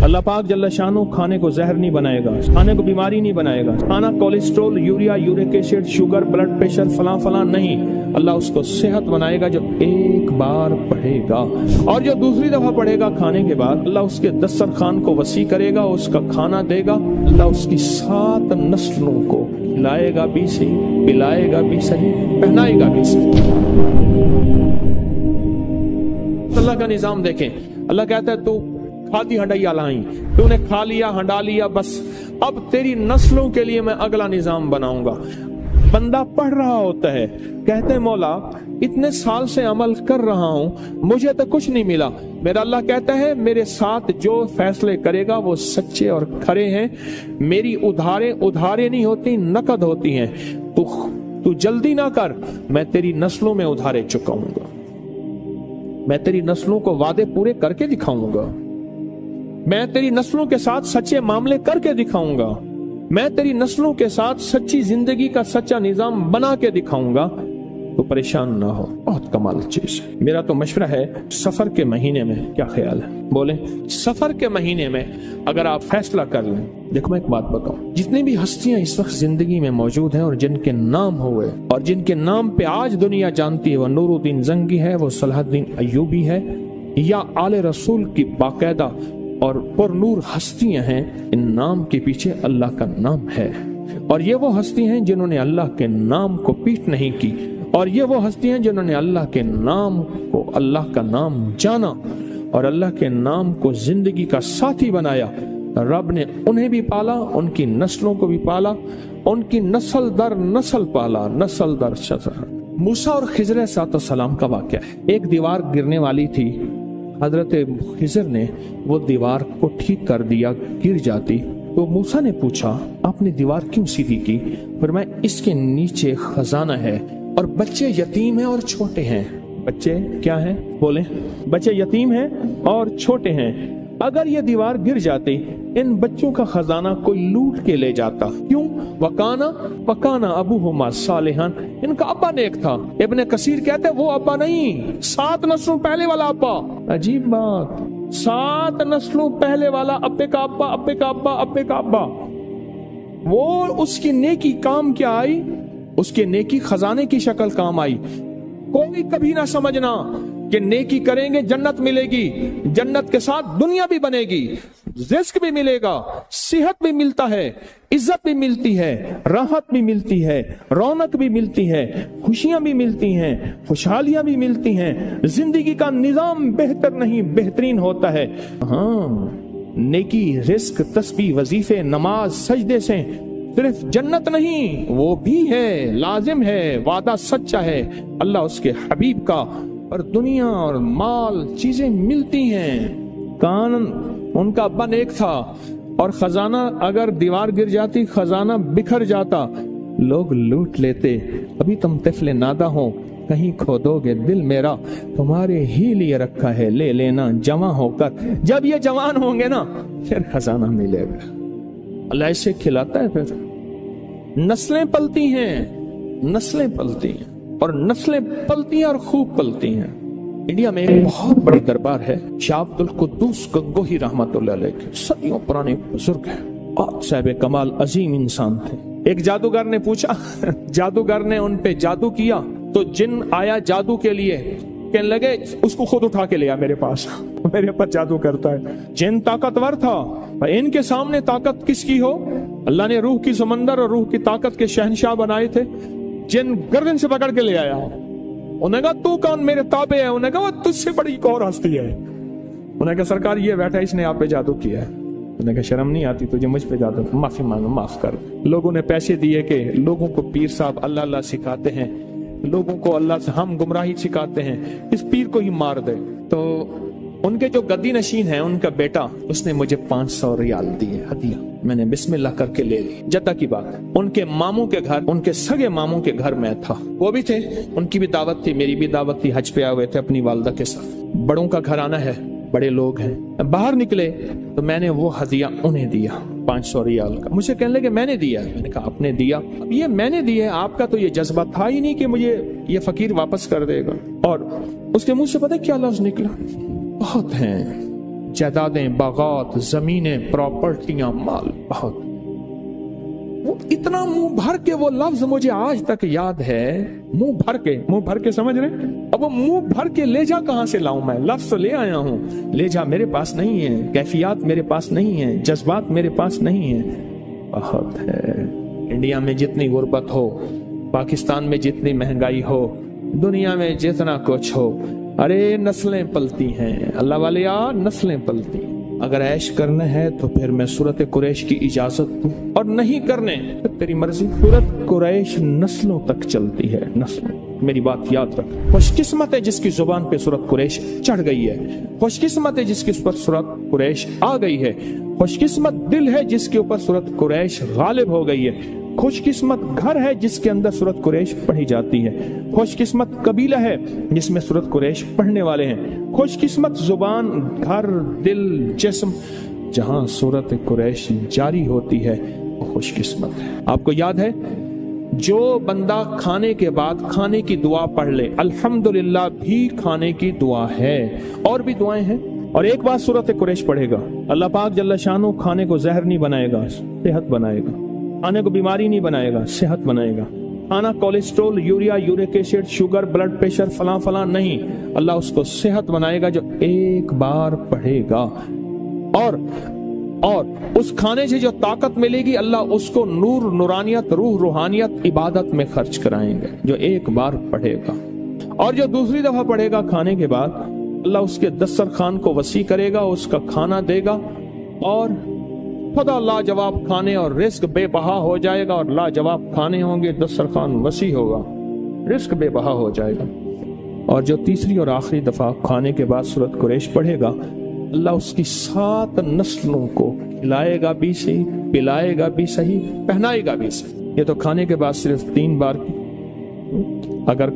अल्लाह पाक जल्ल शानो खाने को जहर नहीं बनाएगा, खाने को बीमारी नहीं बनाएगा। खाना cholesterol, urea, uric acid, sugar, blood pressure, फलां फलां नहीं। अल्लाह उसको सेहत बनाएगा जो एक बार पढ़ेगा, और जो दूसरी दफा पढ़ेगा खाने के बाद अल्लाह उसके दस्तरखान को वसी करेगा, उसका खाना देगा। अल्लाह उसकी 7 नस्लों को खिलाएगा भी सही, पिलाएगा भी सही, पहनाएगा भी सही। अल्लाह का निजाम देखें। अल्लाह कहता है तू खादी हंडैया लाई, तूने खा लिया, हंडा लिया, बस अब तेरी नस्लों के लिए मैं अगला निजाम बनाऊंगा। बंदा पढ़ रहा होता है, कहते हैं मौला इतने साल से अमल कर रहा हूं, मुझे तो कुछ नहीं मिला। मेरा अल्लाह कहता है मेरे साथ जो फैसले करेगा वो सच्चे और खरे हैं। मेरी उधारे नहीं होती, नकद होती हैं। तू जल्दी ना कर, मैं तेरी नस्लों में उधारे चुकाऊंगा, मैं तेरी नस्लों को वादे पूरे करके दिखाऊंगा, मैं तेरी नस्लों के साथ सच्चे मामले करके दिखाऊंगा, मैं तेरी नस्लों के साथ सच्ची जिंदगी का सच्चा निजाम बना के दिखाऊंगा। तो परेशान ना हो, बहुत कमाल चीज है। मेरा तो मशवरा है सफर के महीने में, क्या ख्याल है? बोले सफर के महीने में अगर आप फैसला कर लें। देखो मैं एक बात बताऊं, जितनी भी हस्तियां इस वक्त जिंदगी में मौजूद हैं और जिनके नाम हुए और जिनके नाम पे आज दुनिया जानती है, वो नूरुद्दीन जंगी है, वो सलाहुद्दीन अय्यूबी है, या आले रसूल की बाकायदा और पुरनूर हस्तियां हैं। इन नाम के पीछे अल्लाह का नाम है, और ये वो हस्ती हैं जिन्होंने अल्लाह के नाम को पीठ नहीं की, और ये वो हस्ती हैं जिन्होंने अल्लाह के नाम को, अल्लाह का नाम जाना और अल्लाह के नाम को जिंदगी का साथी बनाया। रब ने उन्हें भी पाला, उनकी नस्लों को भी पाला, उनकी नस्ल दर नस्ल पाला, नस्ल दर नस्ल। मूसा और खिजर सलाम का वाक़या है। एक दीवार गिरने वाली थी, हजरत खिजर ने वो दीवार को ठीक कर दिया, गिर जाती तो मूसा ने पूछा आपने दीवार क्यों सीधी की? फरमाया इसके नीचे खजाना है और बच्चे यतीम हैं और छोटे हैं। बच्चे क्या हैं? बोले बच्चे यतीम हैं और छोटे हैं। अगर ये दीवार गिर जाती, इन बच्चों का खजाना कोई लूट के ले जाता। क्यों? वकाना अबूहुमा सालिहान, इनका अब्बा नेक था। इब्ने कसीर कहते हैं वो अब्बा नहीं, 7 नस्लों पहले वाला अब्बा। अजीब बात, 7 नस्लों पहले वाला अब्बे का अब्बा, अब्बे का अब्बा, अब्बे का अब्बा। वो उसकी नेकी काम क्या आई? उसके नेकी खजाने की शक्ल काम आई। कोई कभी ना समझना कि नेकी करेंगे जन्नत मिलेगी, जन्नत के साथ दुनिया भी बनेगी, रिस्क भी मिलेगा, सेहत भी मिलता है, इज्जत भी मिलती है, राहत भी मिलती है, रौनक भी मिलती है, खुशियां भी मिलती हैं, खुशहालियां भी मिलती हैं। जिंदगी का निजाम बेहतर नहीं बेहतरीन होता है। हाँ, नेकी, रिस्क, तस्बीह, वजीफे, नमाज, सजदे से सिर्फ जन्नत नहीं, वो भी है, लाजिम है, वादा सच्चा है अल्लाह उसके हबीब का, और दुनिया और माल चीजें मिलती हैं। कान उनका अब्बा नेक था, और खजाना अगर दीवार गिर जाती, खजाना बिखर जाता, लोग लूट लेते। अभी तुम तिफले नादा हो, कहीं खो दोगे दिल मेरा, तुम्हारे ही लिए रखा है, ले लेना जवां होकर। जब ये जवान होंगे ना, फिर खजाना मिलेगा। अल्लाह ऐसे खिलाता है। फिर नस्लें पलती हैं, नस्लें पलती हैं, और नस्लें पलती हैं और खूब पलती हैं। इंडिया में एक बहुत बड़ा दरबार है, शाह अब्दुल कुद्दूस गंगोही रहमतुल्लाह अलैह के, सदियों पुराने बुजुर्ग हैं, बहुत साहिब कमाल अजीम इंसान थे। एक जादूगर ने पूछा, जादूगर ने उन पे जादू किया तो जिन आया जादू के लिए, कहने लगे उसको खुद उठा के ले आ मेरे पास, मेरे पर जादू करता है। जिन ताकतवर था, इनके सामने ताकत किसकी हो? अल्लाह ने रूह की समंदर और रूह की ताकत के शहंशाह बनाए थे। जिन गर्दन से पकड़ के ले आया, उन्हें कहा तू कौन, मेरे ताबे है? उन्हें कहा वो तुझसे बड़ी एक और हस्ती है। उन्हें कहा सरकार ये बैठा, इसने आप पे जादू किया है। उन्हें कहा शर्म नहीं आती तुझे मुझ पे जादू? माफी मांगो, माफ कर। लोगों ने पैसे दिए कि लोगों को पीर साहब अल्लाह अल्लाह सिखाते हैं, लोगों को अल्लाह से हम गुमराही सिखाते हैं, इस पीर को ही मार दे। तो उनके जो गद्दी नशीन है, उनका बेटा, उसने मुझे 500 रियाल दिए हदिया। मैंने बिस्मिल्लाह करके ले ली। जद्दा की बात, उनके मामू के घर, उनके सगे मामू के घर में था, वो भी थे, उनकी भी दावत थी, मेरी भी दावत थी। हज पे आए हुए थे अपनी वालदा के साथ। बड़ों का घर आना है, बड़े लोग हैं। बाहर निकले तो मैंने वो हदिया उन्हें दिया, 500 रियाल का। मुझे कहने लगे मैंने दिया। मैंने कहा आपने दिया? अब ये मैंने दिया, आपका तो ये जज्बा था ही नहीं कि मुझे ये फकीर वापस कर देगा। और उसके मुंह से पता क्या लफ्ज निकला? बहुत हैं जायदादें, बागात, जमीनें, प्रॉपर्टियां, माल बहुत। वो इतना मुंह भर के वो लफ्ज मुझे आज तक याद है, मुंह भर के समझ रहे। अब वो मुंह भर के ले जा कहां से लाऊं मैं? लफ्ज ले आया हूं, ले जा मेरे पास नहीं है, कैफियत मेरे पास नहीं है, जज्बात मेरे पास नहीं है। बहुत है। इंडिया में जितनी गुर्बत हो, पाकिस्तान में जितनी महंगाई हो, दुनिया में जितना कुछ हो, अरे नस्लें पलती हैं अल्लाह वाले यार, नस्लें पलती। अगर ऐश करना है तो फिर मैं सूरत कुरैश की इजाजत दूं, और नहीं करने तो तेरी मर्जी। सूरत कुरैश नस्लों तक चलती है, नस्लों। मेरी बात याद रख। खुशकिस्मत है जिसकी जुबान पे सूरत कुरैश चढ़ गई है, खुशकिस्मत है जिसके ऊपर सूरत कुरैश आ गई है, खुशकिस्मत दिल है जिसके ऊपर सूरत कुरैश गालिब हो गई है, खुशकिस्मत घर है जिसके अंदर सूरत कुरैश पढ़ी जाती है, खुशकिस्मत कबीला है जिसमें सूरत कुरैश पढ़ने वाले हैं, खुशकिस्मत जुबान, घर, दिल, जिस्म जहां सूरत कुरैश जारी होती है वो खुशकिस्मत है। आपको याद है, जो बंदा खाने के बाद खाने की दुआ पढ़ ले, अल्हम्दुलिल्लाह भी खाने की दुआ है, और भी दुआएं हैं। और एक बार सूरत कुरैश पढ़ेगा, अल्लाह पाक जल्ल शानो खाने को जहर नहीं बनाएगा, सेहत बनाएगा। खाने को बीमारी नहीं बनाएगा, सेहत बनाएगा। खाना cholesterol, urea, uric acid, sugar, blood pressure, फलां फलां नहीं, अल्लाह उसको सेहत बनाएगा जो एक बार पढ़ेगा। और उस खाने से जो ताकत मिलेगी, अल्लाह उसको नूर, नूरानियत, रूह, रूहानियत, इबादत में खर्च कराएंगे जो एक बार पढ़ेगा। और जो दूसरी दफा पढ़ेगा खाने के बाद, अल्लाह उसके दस्तरखान को वसी करेगा, उसका खाना देगा, और खुदा लाजवाब खाने और रिस्क बेबहा हो जाएगा। और लाजवाब खाने होंगे, दस्तरखान वसी होगा, रिस्क बेबहा हो जाएगा। और जो तीसरी और आखिरी दफा खाने के बाद सूरत कुरैश पढ़ेगा, अल्लाह उसकी 7 नस्लों को खिलाएगा भी सही, पिलाएगा भी सही, पहनाएगा भी सही। ये तो खाने के बाद सिर्फ 3 बार। अगर